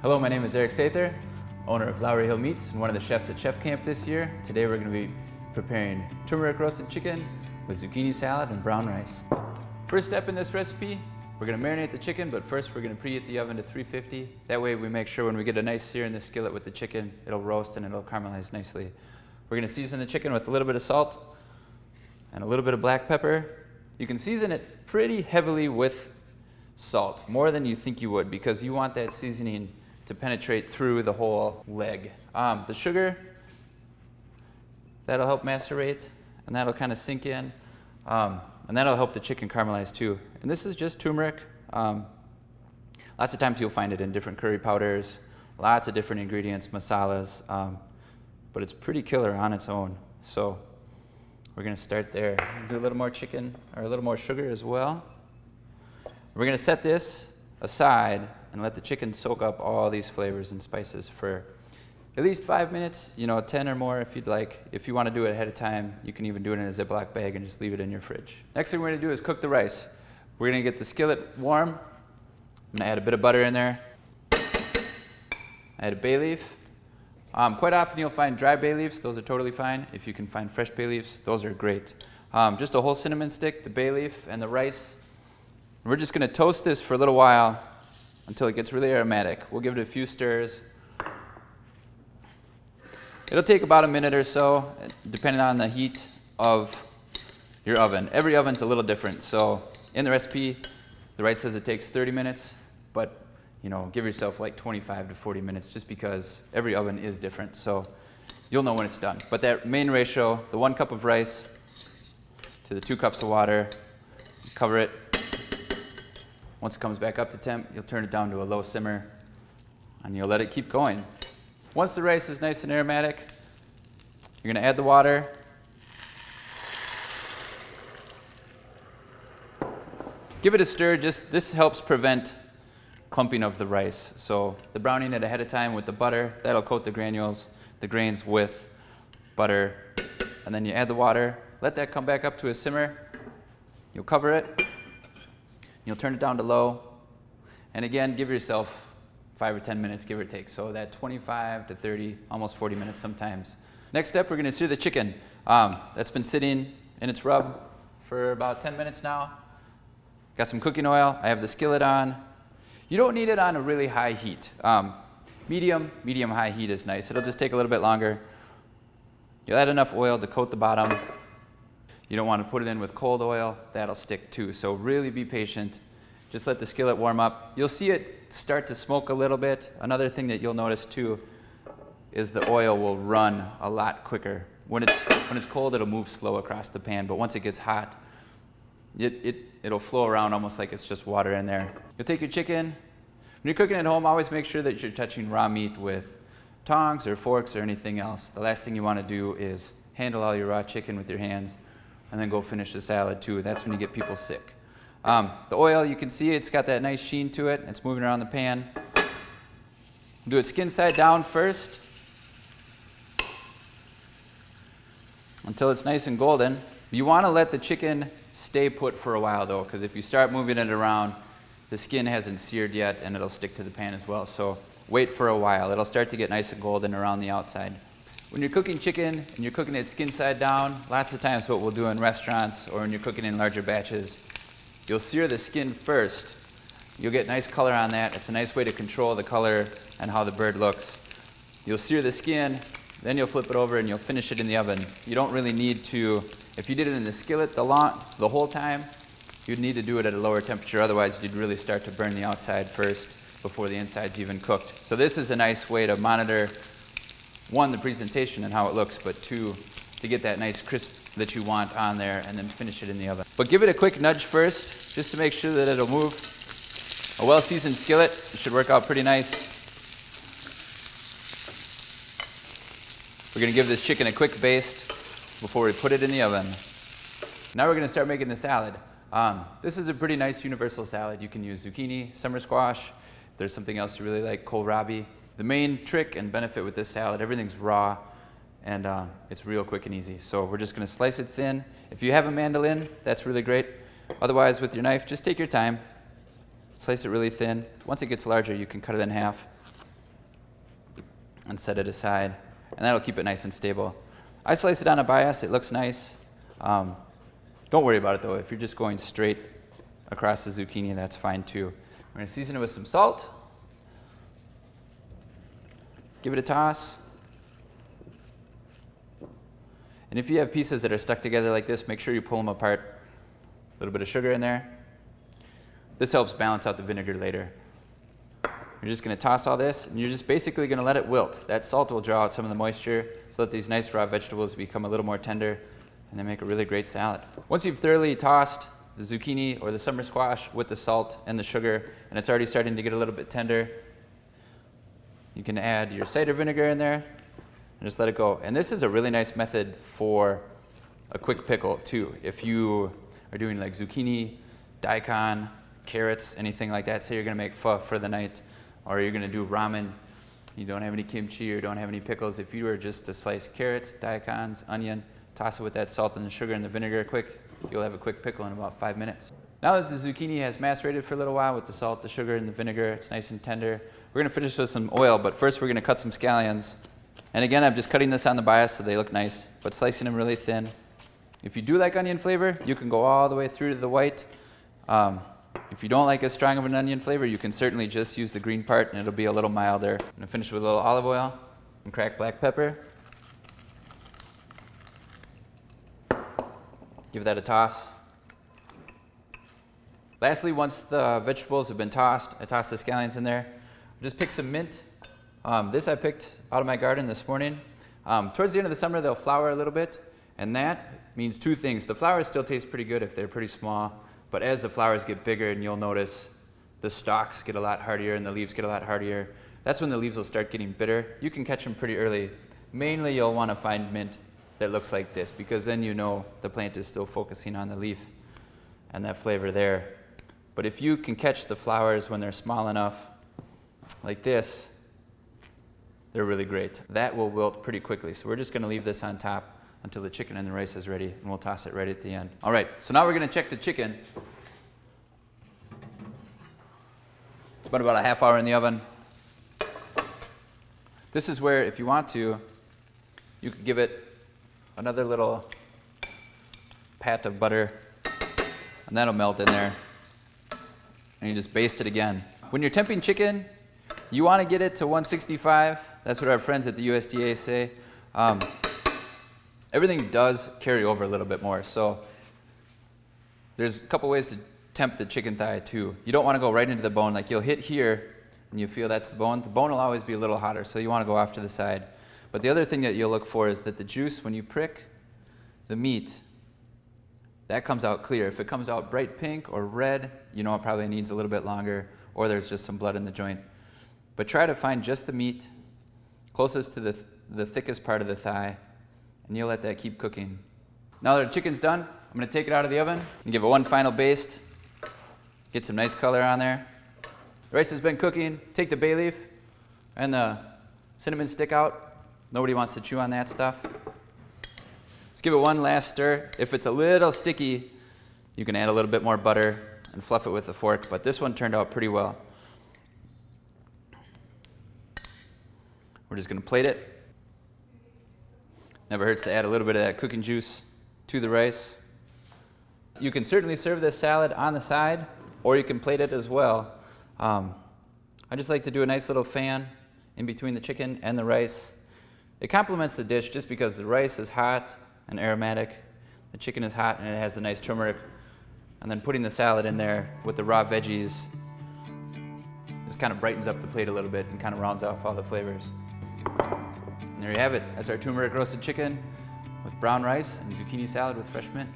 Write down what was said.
Hello, my name is Erik Sather, owner of Lowry Hill Meats and one of the chefs at Chef Camp this year. Today we're going to be preparing turmeric roasted chicken with zucchini salad and brown rice. First step in this recipe, we're going to marinate the chicken, but first we're going to preheat the oven to 350. That way we make sure when we get a nice sear in the skillet with the chicken, it'll roast and it'll caramelize nicely. We're going to season the chicken with a little bit of salt and a little bit of black pepper. You can season it pretty heavily with salt, more than you think you would, because you want that seasoning to penetrate through the whole leg. The sugar, that'll help macerate, and that'll kind of sink in, and that'll help the chicken caramelize too. And this is just turmeric. Lots of times you'll find it in different curry powders, lots of different ingredients, masalas, but it's pretty killer on its own. So we're gonna start there. Do a little more chicken, or a little more sugar as well. We're gonna set this aside and let the chicken soak up all these flavors and spices for at least 5 minutes, 10 or more if you'd like. If you want to do it ahead of time, you can even do it in a Ziploc bag and just leave it in your fridge. Next thing we're going to do is cook the rice. We're going to get the skillet warm. I'm going to add a bit of butter in there. Add a bay leaf. Quite often you'll find dry bay leaves. Those are totally fine. If you can find fresh bay leaves, those are great. Just a whole cinnamon stick, the bay leaf, and the rice. We're just going to toast this for a little while until it gets really aromatic. We'll give it a few stirs. It'll take about a minute or so, depending on the heat of your oven. Every oven's a little different, so in the recipe, the rice says it takes 30 minutes, but give yourself like 25 to 40 minutes just because every oven is different, so you'll know when it's done. But that main ratio, the 1 cup of rice to the 2 cups of water, cover it. Once it comes back up to temp, you'll turn it down to a low simmer and you'll let it keep going. Once the rice is nice and aromatic, you're going to add the water. Give it a stir. This helps prevent clumping of the rice. So the browning it ahead of time with the butter, that'll coat the grains with butter. And then you add the water. Let that come back up to a simmer. You'll cover it. You'll turn it down to low, and again, give yourself 5 or 10 minutes, give or take. So that 25 to 30, almost 40 minutes sometimes. Next step, we're going to sear the chicken. That's been sitting in its rub for about 10 minutes now. Got some cooking oil. I have the skillet on. You don't need it on a really high heat. Medium-high heat is nice. It'll just take a little bit longer. You'll add enough oil to coat the bottom. You don't want to put it in with cold oil, that'll stick too. So really be patient. Just let the skillet warm up. You'll see it start to smoke a little bit. Another thing that you'll notice too is the oil will run a lot quicker. When it's cold, it'll move slow across the pan, but once it gets hot, it'll flow around almost like it's just water in there. You'll take your chicken. When you're cooking at home, always make sure that you're touching raw meat with tongs or forks or anything else. The last thing you want to do is handle all your raw chicken with your hands and then go finish the salad too. That's when you get people sick. The oil, you can see it's got that nice sheen to it. It's moving around the pan. Do it skin side down first until it's nice and golden. You want to let the chicken stay put for a while though, because if you start moving it around, the skin hasn't seared yet and it'll stick to the pan as well. So wait for a while. It'll start to get nice and golden around the outside. When you're cooking chicken and you're cooking it skin side down, lots of times what we'll do in restaurants or when you're cooking in larger batches, you'll sear the skin first. You'll get nice color on that. It's a nice way to control the color and how the bird looks. You'll sear the skin, then you'll flip it over and you'll finish it in the oven. You don't really need to, if you did it in the skillet the whole time, you'd need to do it at a lower temperature. Otherwise, you'd really start to burn the outside first before the inside's even cooked. So this is a nice way to monitor, 1, the presentation and how it looks, but 2, to get that nice crisp that you want on there and then finish it in the oven. But give it a quick nudge first, just to make sure that it'll move. A well-seasoned skillet should work out pretty nice. We're gonna give this chicken a quick baste before we put it in the oven. Now we're gonna start making the salad. This is a pretty nice universal salad. You can use zucchini, summer squash. If there's something else you really like, kohlrabi. The main trick and benefit with this salad, everything's raw and it's real quick and easy. So we're just gonna slice it thin. If you have a mandolin, that's really great. Otherwise, with your knife, just take your time. Slice it really thin. Once it gets larger, you can cut it in half. and set it aside. And that'll keep it nice and stable. I slice it on a bias, it looks nice. Don't worry about it though. If you're just going straight across the zucchini, that's fine too. We're gonna season it with some salt. Give it a toss. And if you have pieces that are stuck together like this, make sure you pull them apart. A little bit of sugar in there. This helps balance out the vinegar later. You're just going to toss all this, and you're just basically going to let it wilt. That salt will draw out some of the moisture so that these nice raw vegetables become a little more tender, and they make a really great salad. Once you've thoroughly tossed the zucchini or the summer squash with the salt and the sugar, and it's already starting to get a little bit tender, you can add your cider vinegar in there and just let it go. And this is a really nice method for a quick pickle too. If you are doing like zucchini, daikon, carrots, anything like that, say you're going to make pho for the night, or you're going to do ramen, you don't have any kimchi or don't have any pickles. If you were just to slice carrots, daikons, onion, toss it with that salt and the sugar and the vinegar quick, you'll have a quick pickle in about 5 minutes. Now that the zucchini has macerated for a little while with the salt, the sugar, and the vinegar, it's nice and tender. We're going to finish with some oil, but first we're going to cut some scallions. And again, I'm just cutting this on the bias so they look nice, but slicing them really thin. If you do like onion flavor, you can go all the way through to the white. If you don't like as strong of an onion flavor, you can certainly just use the green part and it'll be a little milder. I'm going to finish with a little olive oil and cracked black pepper. Give that a toss. Lastly, once the vegetables have been tossed, I toss the scallions in there. Just pick some mint. This I picked out of my garden this morning. Towards the end of the summer, they'll flower a little bit, and that means two things. The flowers still taste pretty good if they're pretty small, but as the flowers get bigger, and you'll notice the stalks get a lot hardier and the leaves get a lot hardier, that's when the leaves will start getting bitter. You can catch them pretty early. Mainly, you'll want to find mint that looks like this, because then you know the plant is still focusing on the leaf and that flavor there. But if you can catch the flowers when they're small enough, like this, they're really great. That will wilt pretty quickly. So we're just going to leave this on top until the chicken and the rice is ready, and we'll toss it right at the end. All right, so now we're going to check the chicken. It's been about a half hour in the oven. This is where, if you want to, you could give it another little pat of butter, and that'll melt in there. And you just baste it again. When you're temping chicken, you want to get it to 165. That's what our friends at the USDA say. Everything does carry over a little bit more. So there's a couple ways to temp the chicken thigh too. You don't want to go right into the bone. Like you'll hit here and you feel that's the bone. The bone will always be a little hotter, so you want to go off to the side. But the other thing that you'll look for is that the juice, when you prick the meat, that comes out clear. If it comes out bright pink or red, you know it probably needs a little bit longer, or there's just some blood in the joint. But try to find just the meat closest to the thickest part of the thigh, and you'll let that keep cooking. Now that the chicken's done, I'm going to take it out of the oven and give it one final baste. Get some nice color on there. The rice has been cooking. Take the bay leaf and the cinnamon stick out. Nobody wants to chew on that stuff. Just give it one last stir. If it's a little sticky, you can add a little bit more butter and fluff it with a fork, but this one turned out pretty well. We're just going to plate it. Never hurts to add a little bit of that cooking juice to the rice. You can certainly serve this salad on the side, or you can plate it as well. I just like to do a nice little fan in between the chicken and the rice. It complements the dish just because the rice is hot and aromatic, the chicken is hot, and it has the nice turmeric. And then putting the salad in there with the raw veggies just kind of brightens up the plate a little bit and kind of rounds off all the flavors. And there you have it. That's our turmeric roasted chicken with brown rice and zucchini salad with fresh mint.